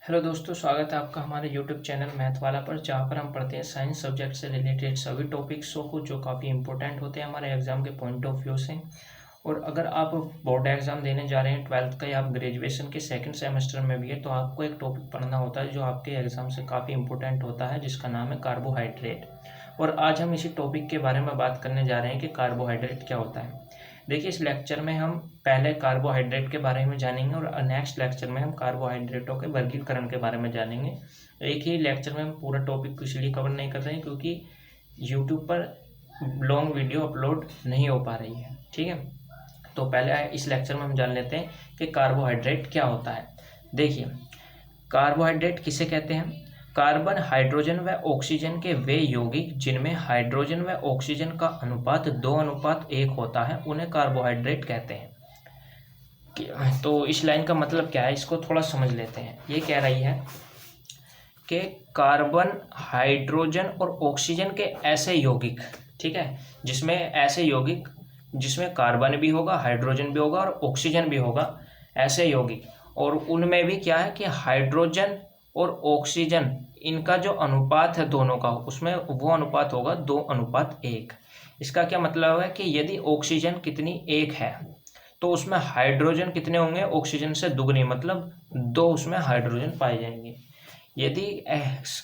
Hello दोस्तों, स्वागत है आपका हमारे यूट्यूब चैनल मैथ वाला पर, जहाँ पर हम पढ़ते हैं साइंस सब्जेक्ट से रिलेटेड सभी टॉपिक्सों को जो काफ़ी इंपॉर्टेंट होते हैं हमारे एग्जाम के पॉइंट ऑफ व्यू से। और अगर आप बोर्ड एग्जाम देने जा रहे हैं 12th का या आप ग्रेजुएशन के सेकंड सेमेस्टर में भी है तो आपको एक टॉपिक पढ़ना होता है जो आपके एग्जाम से काफ़ी इंपॉर्टेंट होता है, जिसका नाम है कार्बोहाइड्रेट। और आज हम इसी टॉपिक के बारे में बात करने जा रहे हैं कि कार्बोहाइड्रेट क्या होता है। देखिए, इस लेक्चर में हम पहले कार्बोहाइड्रेट के बारे में जानेंगे और नेक्स्ट लेक्चर में हम कार्बोहाइड्रेटों के वर्गीकरण के बारे में जानेंगे। एक ही लेक्चर में हम पूरा टॉपिक को इसलिए कवर नहीं कर रहे हैं क्योंकि यूट्यूब पर लॉन्ग वीडियो अपलोड नहीं हो पा रही है। ठीक है, तो पहले इस लेक्चर में हम जान लेते हैं कि कार्बोहाइड्रेट क्या होता है। देखिए, कार्बोहाइड्रेट किसे कहते हैं? कार्बन, हाइड्रोजन व ऑक्सीजन के वे यौगिक जिनमें हाइड्रोजन व ऑक्सीजन का अनुपात 2:1 होता है उन्हें कार्बोहाइड्रेट कहते हैं। तो इस लाइन का मतलब क्या है, इसको थोड़ा समझ लेते हैं। ये कह रही है कि कार्बन, हाइड्रोजन और ऑक्सीजन के ऐसे यौगिक, ठीक है, जिसमें ऐसे यौगिक जिसमें कार्बन भी होगा, हाइड्रोजन भी होगा और ऑक्सीजन भी होगा, ऐसे यौगिक। और उनमें भी क्या है कि हाइड्रोजन और ऑक्सीजन इनका जो अनुपात है दोनों का, उसमें वो अनुपात होगा 2:1। इसका क्या मतलब है कि यदि ऑक्सीजन कितनी 1 है तो उसमें हाइड्रोजन कितने होंगे? ऑक्सीजन से दुगनी, मतलब 2 उसमें हाइड्रोजन पाए जाएंगे। यदि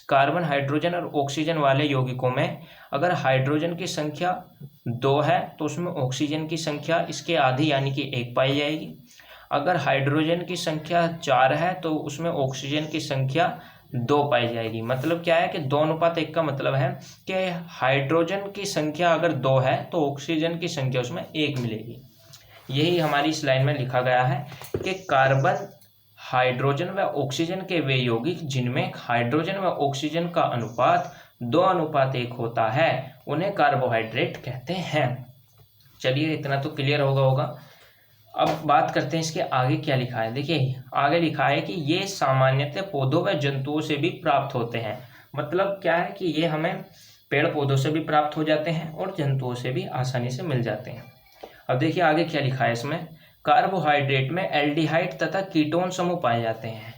कार्बन, हाइड्रोजन और ऑक्सीजन वाले यौगिकों में अगर हाइड्रोजन की संख्या 2 है तो उसमें ऑक्सीजन की संख्या इसके आधी यानी कि 1 पाई जाएगी। अगर हाइड्रोजन की संख्या 4 है तो उसमें ऑक्सीजन की संख्या 2 पाई जाएगी। मतलब क्या है कि 2:1 का मतलब है कि हाइड्रोजन की संख्या अगर 2 है तो ऑक्सीजन की संख्या उसमें 1 मिलेगी। यही हमारी इस लाइन में लिखा गया है कि कार्बन, हाइड्रोजन व ऑक्सीजन के वे यौगिक जिनमें हाइड्रोजन व ऑक्सीजन का अनुपात 2:1 होता है उन्हें कार्बोहाइड्रेट कहते हैं। चलिए, इतना तो क्लियर होगा। अब बात करते हैं इसके आगे क्या लिखा है। देखिए, आगे लिखा है कि ये सामान्यतः पौधों व जंतुओं से भी प्राप्त होते हैं। मतलब क्या है कि ये हमें पेड़ पौधों से भी प्राप्त हो जाते हैं और जंतुओं से भी आसानी से मिल जाते हैं। अब देखिए आगे क्या लिखा है इसमें। कार्बोहाइड्रेट में एल्डिहाइड तथा कीटोन समूह पाए जाते हैं।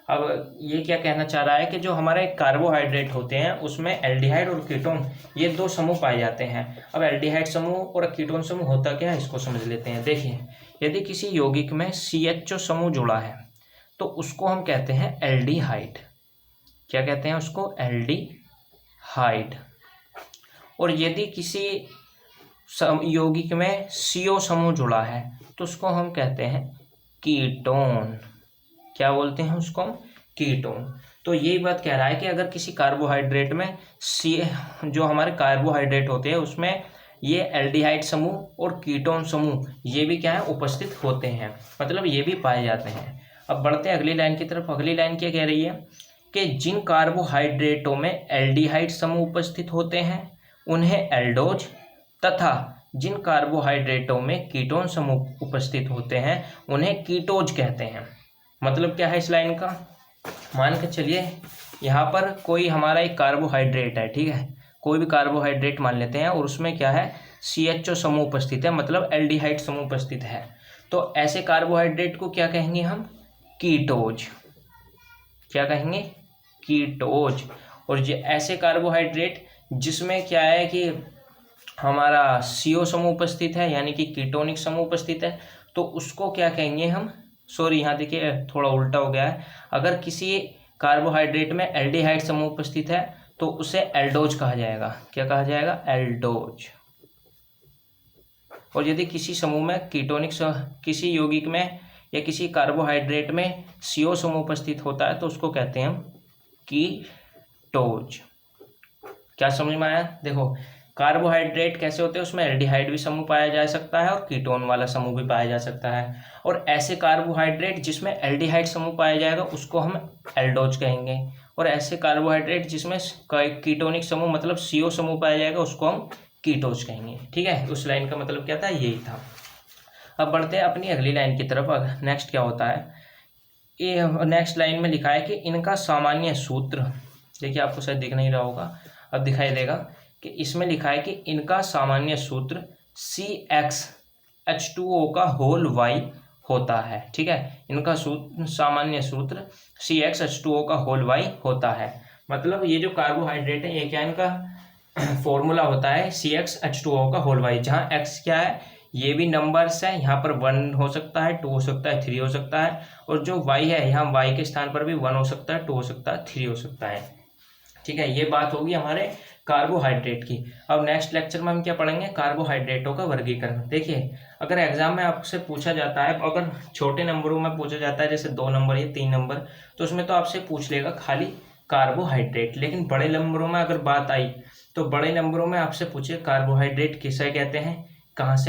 अब ये क्या कहना चाह रहा है कि जो हमारे कार्बोहाइड्रेट होते हैं उसमें एल्डिहाइड और कीटोन, ये 2 समूह पाए जाते हैं। अब एल्डिहाइड समूह और कीटोन समूह होता क्या है, इसको समझ लेते हैं। देखिए, यदि किसी यौगिक में CHO समूह जुड़ा है तो उसको हम कहते हैं एल्डिहाइड। क्या कहते हैं उसको? एल्डिहाइड। और यदि किसी यौगिक में CO समूह जुड़ा है तो उसको हम कहते हैं कीटोन। क्या बोलते हैं उसको? कीटोन। तो यही बात कह रहा है कि अगर किसी कार्बोहाइड्रेट में जो हमारे कार्बोहाइड्रेट होते हैं उसमें ये एल्डिहाइड समूह और कीटोन समूह ये भी क्या है, उपस्थित होते हैं, मतलब ये भी पाए जाते हैं। अब बढ़ते हैं अगली लाइन की तरफ। अगली लाइन क्या कह रही है कि जिन कार्बोहाइड्रेटों में एल्डिहाइड समूह उपस्थित होते हैं उन्हें एल्डोज तथा जिन कार्बोहाइड्रेटों में कीटोन समूह उपस्थित होते हैं उन्हें कीटोज कहते हैं। मतलब क्या है इस लाइन का? मान के चलिए यहाँ पर कोई हमारा एक कार्बोहाइड्रेट है, ठीक है, कोई भी कार्बोहाइड्रेट मान लेते हैं और उसमें क्या है, CHO समूह उपस्थित है, मतलब एल्डिहाइड समूह उपस्थित है। तो ऐसे कार्बोहाइड्रेट को क्या कहेंगे हम? कीटोज। क्या कहेंगे? कीटोज। और ये ऐसे कार्बोहाइड्रेट जिसमें क्या है कि हमारा CO समूह उपस्थित है यानी कि कीटोनिक समूह उपस्थित है तो उसको क्या कहेंगे हम? सॉरी, यहाँ देखिए थोड़ा उल्टा हो गया है। अगर किसी कार्बोहाइड्रेट में एल्डिहाइड समूह उपस्थित है तो उसे एल्डोज कहा जाएगा। क्या कहा जाएगा? एल्डोज। और यदि किसी समूह में किसी यौगिक में या किसी कार्बोहाइड्रेट में CO समूह उपस्थित होता है तो उसको कहते हैं हम कीटोज। क्या समझ में आया? देखो, कार्बोहाइड्रेट कैसे होते हैं, उसमें एल्डिहाइड भी समूह पाया जा सकता है और कीटोन वाला समूह भी पाया जा सकता है। और ऐसे कार्बोहाइड्रेट जिसमें एल्डिहाइड समूह पाया जाएगा उसको हम एल्डोज कहेंगे। और ऐसे कार्बोहाइड्रेट जिसमें कीटोनिक समूह मतलब CO समूह पाया जाएगा उसको हम कीटोज कहेंगे। ठीक है, उस लाइन का मतलब क्या था? यही था। अब बढ़ते हैं अपनी अगली लाइन की तरफ। नेक्स्ट क्या होता है, ये नेक्स्ट लाइन में लिखा है कि इनका सामान्य सूत्र, देखिए आपको शायद दिख नहीं रहा होगा, अब दिखाई देगा कि इसमें लिखा है कि इनका सामान्य सूत्र CxH2O का होल Y होता है। ठीक है, इनका सामान्य सूत्र CxH2O का होल y होता है। मतलब ये जो कार्बोहाइड्रेट है ये क्या इनका फॉर्मूला होता है CxH2O का होल y, जहाँ x क्या है, ये भी नंबर्स है, यहाँ पर 1 हो सकता है, 2 हो सकता है, 3 हो सकता है, और जो y है यहाँ y के स्थान पर भी 1 हो सकता है, 2 हो सकता है, 3 हो सकता है। ठीक है, ये बात होगी हमारे कार्बोहाइड्रेट की। अब नेक्स्ट लेक्चर में हम क्या पढ़ेंगे, कार्बोहाइड्रेटों का वर्गीकरण। देखिए, अगर एग्जाम में आपसे पूछा जाता है, अगर छोटे नंबरों में पूछा जाता है जैसे 2 नंबर या 3 नंबर, तो उसमें तो आपसे पूछ लेगा खाली कार्बोहाइड्रेट। लेकिन बड़े नंबरों में अगर बात आई तो बड़े नंबरों में आपसे पूछे कार्बोहाइड्रेट किसे कहते हैं, कहाँ से